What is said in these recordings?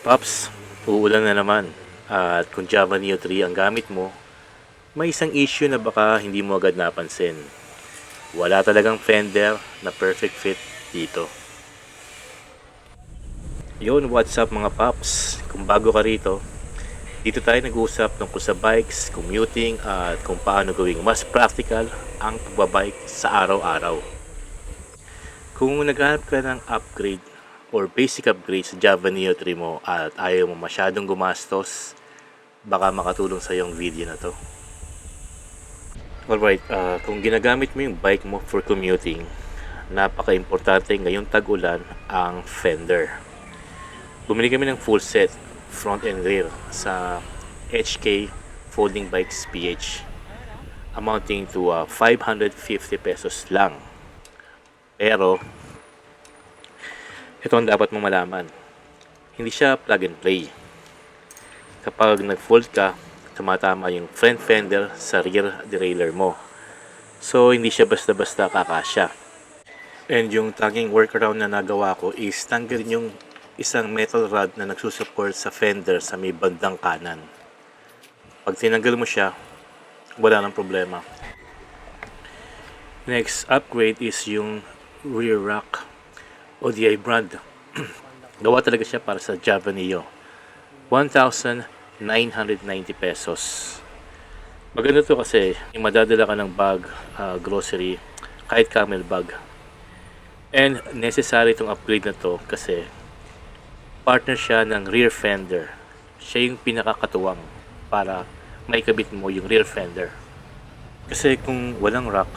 Pops, uulan na naman. At kung Java Neo 3 ang gamit mo, may isang issue na baka hindi mo agad napansin. Wala talagang fender na perfect fit dito. Yon, what's up mga Pops? Kung bago ka rito, dito tayo nag-uusap tungkol sa bikes, commuting, at kung paano gawing mas practical ang pagbabike sa araw-araw. Kung naghahanap ka ng upgrade or basic upgrade sa Java Neo 3 mo at ayaw mo masyadong gumastos, baka makatulong sa yung video na to. Alright, kung ginagamit mo yung bike mo for commuting, napaka-importante ngayong tag-ulan ang fender. Bumili kami ng full set, front and rear, sa HK Folding Bikes PH, amounting to 550 pesos lang. Pero ito ang dapat mong malaman, hindi siya plug and play. Kapag nag-fold ka, tumatama yung front fender sa rear derailleur mo. So hindi siya basta-basta kakasya. And yung tanging workaround na nagawa ko is tanggalin yung isang metal rod na nagsusupport sa fender sa may bandang kanan. Pag tinanggal mo siya, wala nang problema. Next upgrade is yung rear rack. ODI brand. Gawa talaga siya para sa Java Neo. 1,990 pesos. Maganda to kasi madadala ka ng bag, grocery, kahit camel bag. And necessary itong upgrade na to kasi partner siya ng rear fender. Siya yung pinakakatuwang para maikabit mo yung rear fender. Kasi kung walang rack,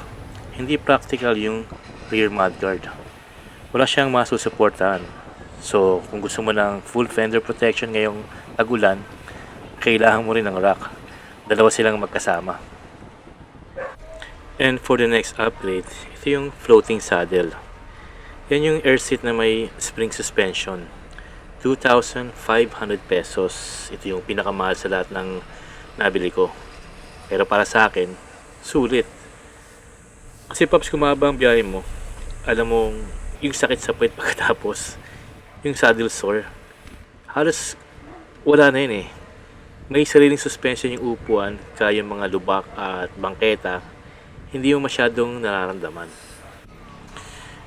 hindi practical yung rear mudguard. Wala siyang masusuportahan. So kung gusto mo ng full fender protection ngayong tag-ulan, kailangan mo rin ng rack. Dalawa silang magkasama. And for the next upgrade, ito yung floating saddle. Yan yung air seat na may spring suspension. 2,500 pesos. Ito yung pinakamahal sa lahat ng nabili ko. Pero para sa akin, sulit. Kasi Pops, kung mahaba ang biyahe mo, alam mo yung sakit sa puwet pagkatapos, yung saddle sore, halos wala na yun eh. May sariling suspension yung upuan, kaya yung mga lubak at bangketa, hindi mo masyadong nararamdaman.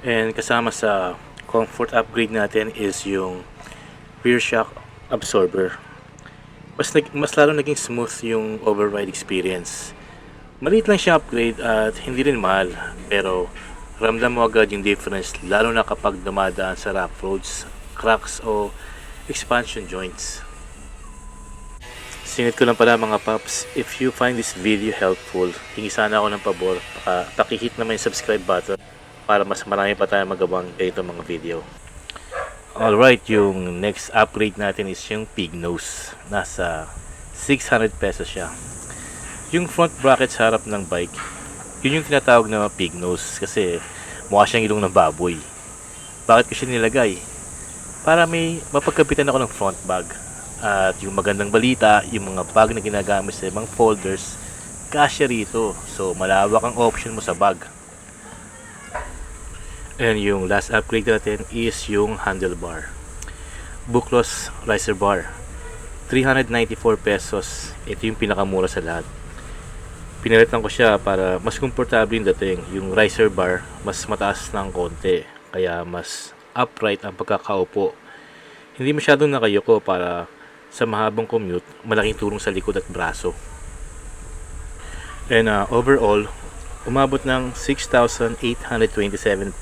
And kasama sa comfort upgrade natin is yung rear shock absorber. Mas lalo naging smooth yung override experience. Maliit lang siya upgrade at hindi rin mahal, pero ramdam mo agad yung difference, lalo na kapag dumadaan sa rough roads, cracks o expansion joints. Sinit ko lang pala mga Pops, if you find this video helpful, hingi sana ako ng pabor, pakihit naman yung subscribe button para mas marami pa tayong magawang ganito mga video. Alright, yung next upgrade natin is yung pig nose. Nasa 600 pesos siya. Yung front bracket sa harap ng bike, yun yung tinatawag na pig nose kasi mukha siyang ilong ng baboy. Bakit ko siya nilagay? Para may mapagkapitan ako ng front bag. At yung magandang balita, yung mga bag na ginagamit sa ibang folders, kasya rito. So malawak ang option mo sa bag. And yung last upgrade natin is yung handlebar. Bookless riser bar. 394 pesos. Ito yung pinakamura sa lahat. Pinalitan ko siya para mas komportable yung dating. Yung riser bar, mas mataas ng konti. Kaya mas upright ang pagkakaupo. Hindi masyadong nakayuko para sa mahabang commute, malaking tulong sa likod at braso. And overall, umabot ng 6,827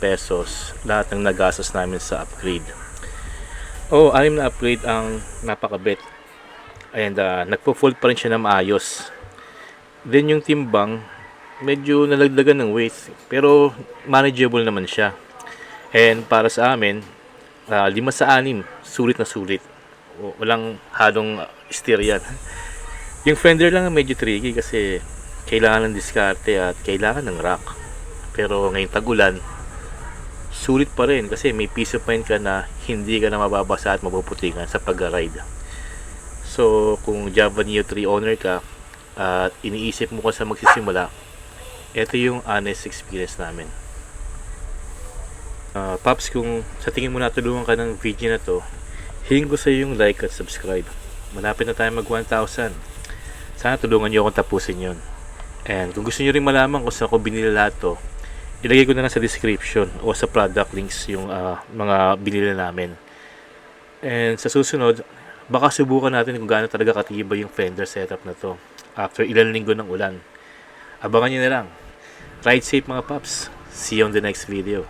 pesos lahat ng nagastos namin sa upgrade. 6 na upgrade ang napakabit. And nagpo-fold pa rin siya na maayos. Then yung timbang, medyo nalagdagan ng weight, pero manageable naman siya. And para sa amin, 5/6, sulit na sulit. Walang halong steer yan. Yung fender lang medyo tricky kasi kailangan ng diskarte at kailangan ng rack. Pero ngayong tag-ulan, sulit pa rin kasi may peace of mind ka na hindi ka na mababasa at mapuputingan sa pag-ride. So kung Java Neo 3 owner ka at iniisip mo kung saan magsisimula, ito yung honest experience namin. Pops, kung sa tingin mo natulungan ka ng video na to, Hingin ko sa iyo yung like at subscribe. Malapit na tayo mag 1,000. Sana tulungan niyo akong tapusin yon. And kung gusto niyo rin malaman kung saan ko binili lahat to, ilagay ko na lang sa description o sa product links yung mga binili namin. And sa susunod, baka subukan natin kung gaano talaga katibay yung Fender setup na to after ilang linggo ng ulan. Abangan niyo na lang. Ride safe mga paps. See you on the next video.